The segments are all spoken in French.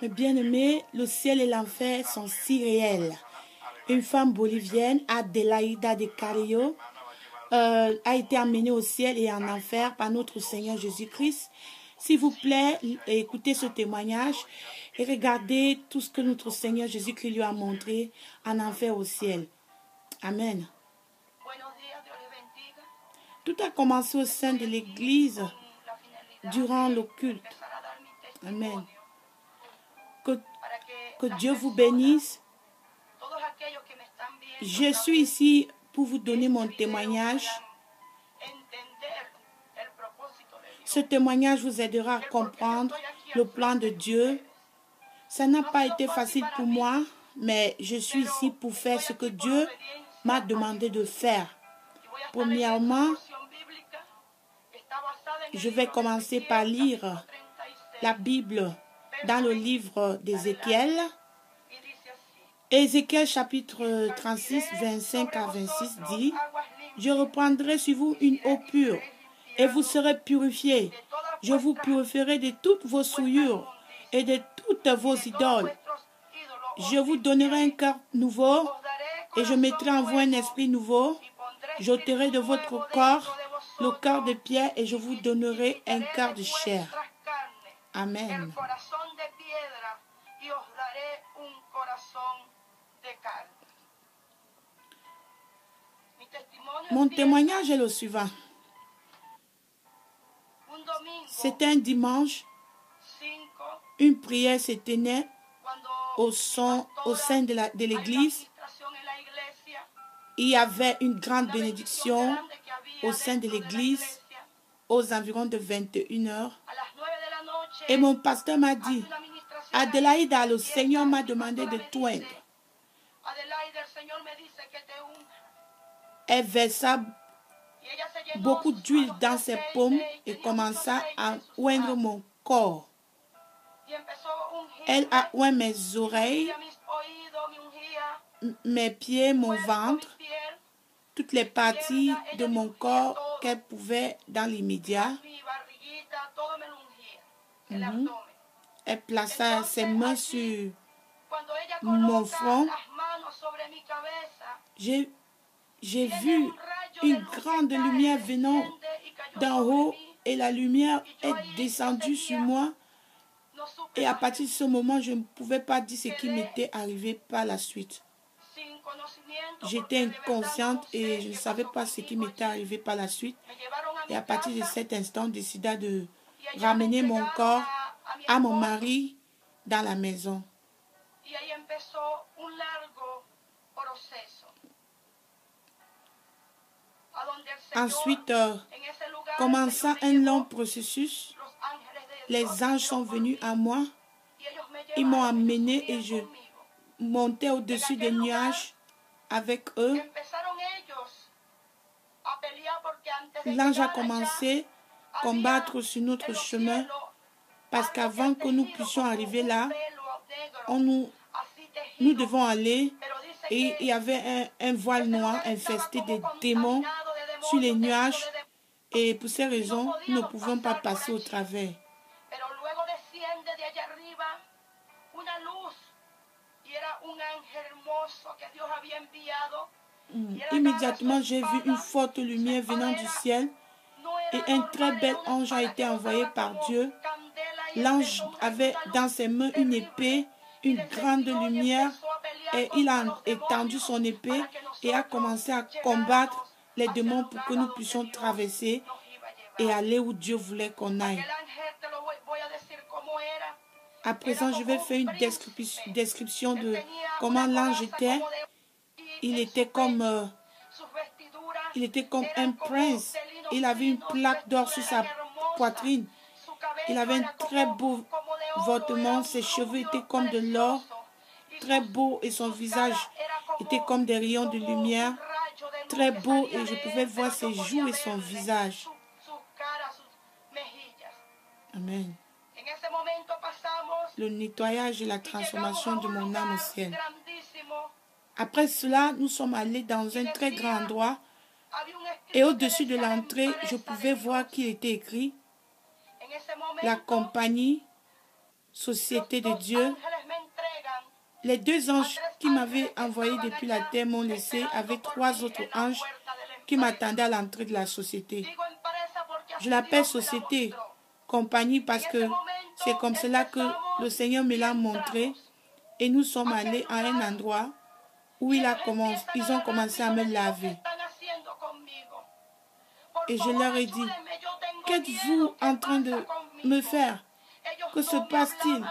Mais bien aimé, le ciel et l'enfer sont si réels. Une femme bolivienne, Adelaida de Carrillo, a été amenée au ciel et en enfer par notre Seigneur Jésus-Christ. S'il vous plaît, écoutez ce témoignage et regardez tout ce que notre Seigneur Jésus-Christ lui a montré en enfer au ciel. Amen. Tout a commencé au sein de l'Église durant le culte. Amen. Que Dieu vous bénisse. Je suis ici pour vous donner mon témoignage. Ce témoignage vous aidera à comprendre le plan de Dieu. Ça n'a pas été facile pour moi, mais je suis ici pour faire ce que Dieu m'a demandé de faire. Premièrement, je vais commencer par lire la Bible dans le livre d'Ézéchiel. Ézéchiel chapitre 36, 25 à 26 dit: Je reprendrai sur vous une eau pure et vous serez purifiés. Je vous purifierai de toutes vos souillures et de toutes vos idoles. Je vous donnerai un cœur nouveau et je mettrai en vous un esprit nouveau. J'ôterai de votre corps le cœur de pierre et je vous donnerai un cœur de chair. Amen. Mon témoignage est le suivant. C'était un dimanche, une prière se tenait au sein de l'église. Il y avait une grande bénédiction au sein de l'église aux environs de 21 heures. Et mon pasteur m'a dit: Adelaida, le Seigneur m'a demandé de t'oindre. Elle versa beaucoup d'huile dans ses paumes et commença à oindre mon corps. Elle a oint mes oreilles, mes pieds, mon ventre, toutes les parties de mon corps qu'elle pouvait dans l'immédiat. Elle plaça ses mains sur mon front. J'ai vu une grande lumière venant d'en haut et la lumière est descendue sur moi. Et à partir de ce moment, je ne pouvais pas dire ce qui m'était arrivé par la suite. J'étais inconsciente et je ne savais pas ce qui m'était arrivé par la suite. Et à partir de cet instant, on décida de ramener mon corps à mon mari dans la maison. Ensuite, commençant un long processus, les anges sont venus à moi. Ils m'ont amené et je montais au-dessus des nuages avec eux. L'ange a commencé à combattre sur notre chemin parce qu'avant que nous puissions arriver là, nous devons aller et il y avait un voile noir infesté de démons sur les nuages et pour ces raisons, nous ne pouvions pas passer au travers. Immédiatement, j'ai vu une forte lumière venant du ciel et un très bel ange a été envoyé par Dieu. L'ange avait dans ses mains une épée, une grande lumière et il a étendu son épée et a commencé à combattre les démons pour que nous puissions traverser et aller où Dieu voulait qu'on aille. À présent, je vais faire une description de comment l'ange était. Il était comme un prince. Il avait une plaque d'or sur sa poitrine. Il avait un très beau vêtement. Ses cheveux étaient comme de l'or, très beau, et son visage était comme des rayons de lumière, très beau, et je pouvais voir ses joues et son visage. Amen. Le nettoyage et la transformation de mon âme au ciel. Après cela, nous sommes allés dans un très grand endroit et au-dessus de l'entrée, je pouvais voir qu'il était écrit: la compagnie société de Dieu, les 2 anges qui m'avaient envoyé depuis la terre m'ont laissé avec 3 autres anges qui m'attendaient à l'entrée de la société. Je l'appelle société, compagnie, parce que c'est comme cela que le Seigneur me l'a montré. Et nous sommes allés à un endroit où ils ont commencé à me laver. Et je leur ai dit, qu'êtes-vous en train de me faire? Que se passe-t-il?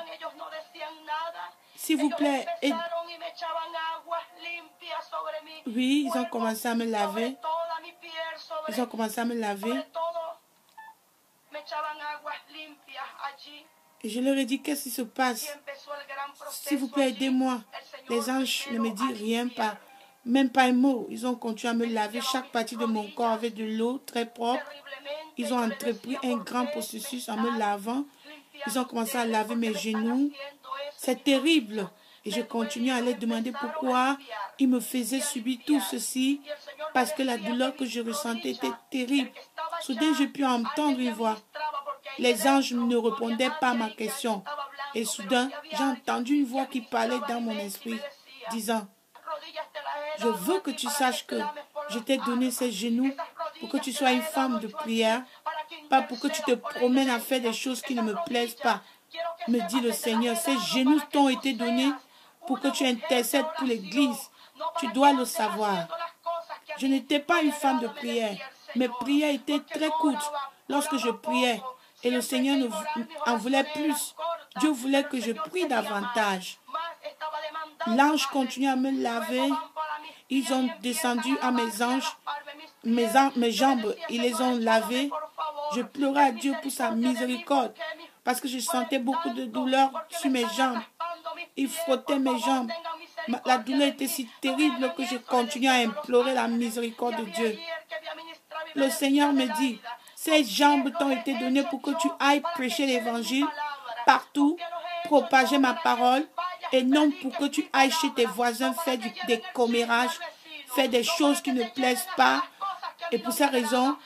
S'il vous plaît, oui, ils ont commencé à me laver. Ils ont commencé à me laver. Et je leur ai dit, qu'est-ce qui se passe? S'il vous plaît, aidez-moi. Les anges ne me disent rien, même pas un mot. Ils ont continué à me laver chaque partie de mon corps avec de l'eau très propre. Ils ont entrepris un grand processus en me lavant. Ils ont commencé à laver mes genoux. C'est terrible. Et je continue à les demander pourquoi ils me faisaient subir tout ceci. Parce que la douleur que je ressentais était terrible. Soudain, j'ai pu entendre une voix. Les anges ne répondaient pas à ma question. Et soudain, j'ai entendu une voix qui parlait dans mon esprit, disant, je veux que tu saches que je t'ai donné ces genoux pour que tu sois une femme de prière, pas pour que tu te promènes à faire des choses qui ne me plaisent pas. Me dit le Seigneur, ces genoux t'ont été donnés pour que tu intercèdes pour l'Église. Tu dois le savoir. Je n'étais pas une femme de prière. Mes prières étaient très courtes lorsque je priais. Et le Seigneur en voulait plus. Dieu voulait que je prie davantage. L'ange continue à me laver. Ils ont descendu à mes anges, mes jambes, ils les ont lavées. Je pleurais à Dieu pour sa miséricorde parce que je sentais beaucoup de douleur sur mes jambes. Il frottait mes jambes. La douleur était si terrible que je continuais à implorer la miséricorde de Dieu. Le Seigneur me dit, ces jambes t'ont été données pour que tu ailles prêcher l'évangile partout, propager ma parole, et non pour que tu ailles chez tes voisins faire des commérages, faire des choses qui ne plaisent pas. Et pour cette raison,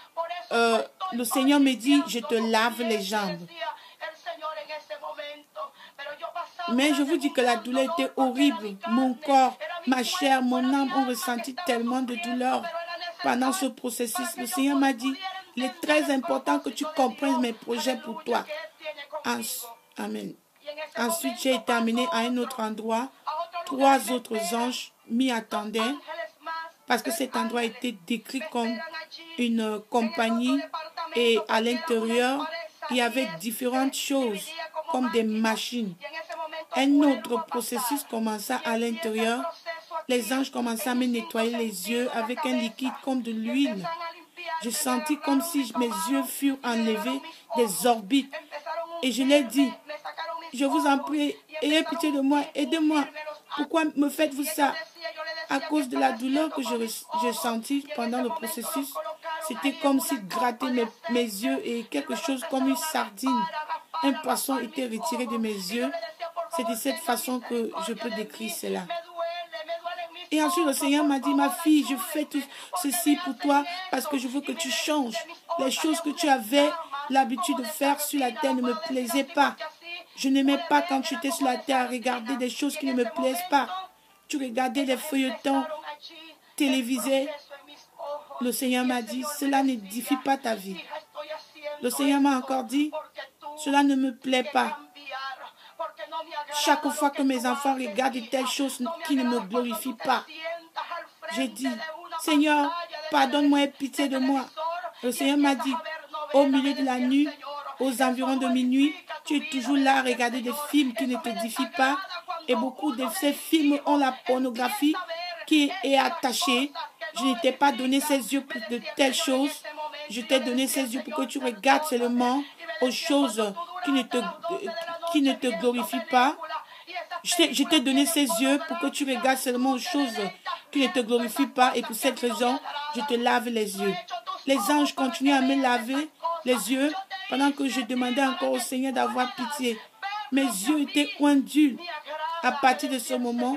le Seigneur me dit, je te lave les jambes. Mais je vous dis que la douleur était horrible. Mon corps, ma chair, mon âme ont ressenti tellement de douleur pendant ce processus. Le Seigneur m'a dit, il est très important que tu comprennes mes projets pour toi. Amen. Ensuite, j'ai été amené à un autre endroit. 3 autres anges m'y attendaient parce que cet endroit était décrit comme une compagnie et à l'intérieur, il y avait différentes choses comme des machines. Un autre processus commença à l'intérieur. Les anges commençaient à me nettoyer les yeux avec un liquide comme de l'huile. Je sentis comme si mes yeux furent enlevés des orbites. Et je leur ai dit, je vous en prie, ayez pitié de moi, aidez-moi. Pourquoi me faites-vous ça? À cause de la douleur que j'ai sentie pendant le processus, c'était comme si gratter mes yeux et quelque chose comme une sardine. Un poisson était retiré de mes yeux. C'est de cette façon que je peux décrire cela. Et ensuite, le Seigneur m'a dit, ma fille, je fais tout ceci pour toi parce que je veux que tu changes. Les choses que tu avais l'habitude de faire sur la terre ne me plaisaient pas. Je n'aimais pas quand tu étais sur la terre à regarder des choses qui ne me plaisent pas. Tu regardais des feuilletons télévisés. Le Seigneur m'a dit, cela n'édifie pas ta vie. Le Seigneur m'a encore dit, cela ne me plaît pas. Chaque fois que mes enfants regardent telles choses qui ne me glorifient pas, j'ai dit, Seigneur, pardonne-moi et pitié de moi. Le Seigneur m'a dit, au milieu de la nuit, aux environs de minuit, tu es toujours là à regarder des films qui ne t'édifient pas. Et beaucoup de ces films ont la pornographie qui est attachée. Je ne t'ai pas donné ces yeux pour de telles choses. Je t'ai donné ces yeux pour que tu regardes seulement aux choses qui ne te glorifient pas. Je t'ai donné ces yeux pour que tu regardes seulement aux choses qui ne te glorifient pas. Et pour cette raison, je te lave les yeux. Les anges continuent à me laver les yeux pendant que je demandais encore au Seigneur d'avoir pitié. Mes yeux étaient ondulés. À partir de ce moment,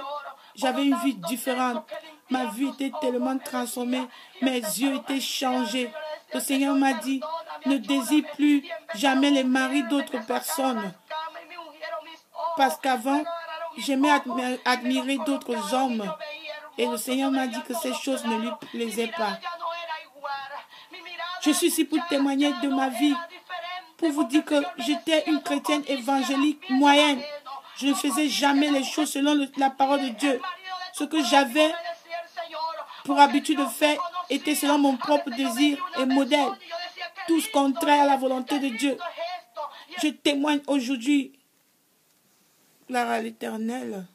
j'avais une vie différente. Ma vie était tellement transformée. Mes yeux étaient changés. Le Seigneur m'a dit, ne désire plus jamais les maris d'autres personnes. Parce qu'avant, j'aimais admirer d'autres hommes. Et le Seigneur m'a dit que ces choses ne lui plaisaient pas. Je suis ici pour témoigner de ma vie, pour vous dire que j'étais une chrétienne évangélique moyenne. Je ne faisais jamais les choses selon la parole de Dieu. Ce que j'avais pour habitude de faire était selon mon propre désir et modèle. Tous contraires à la volonté de Dieu. Je témoigne aujourd'hui, gloire à l'Éternel.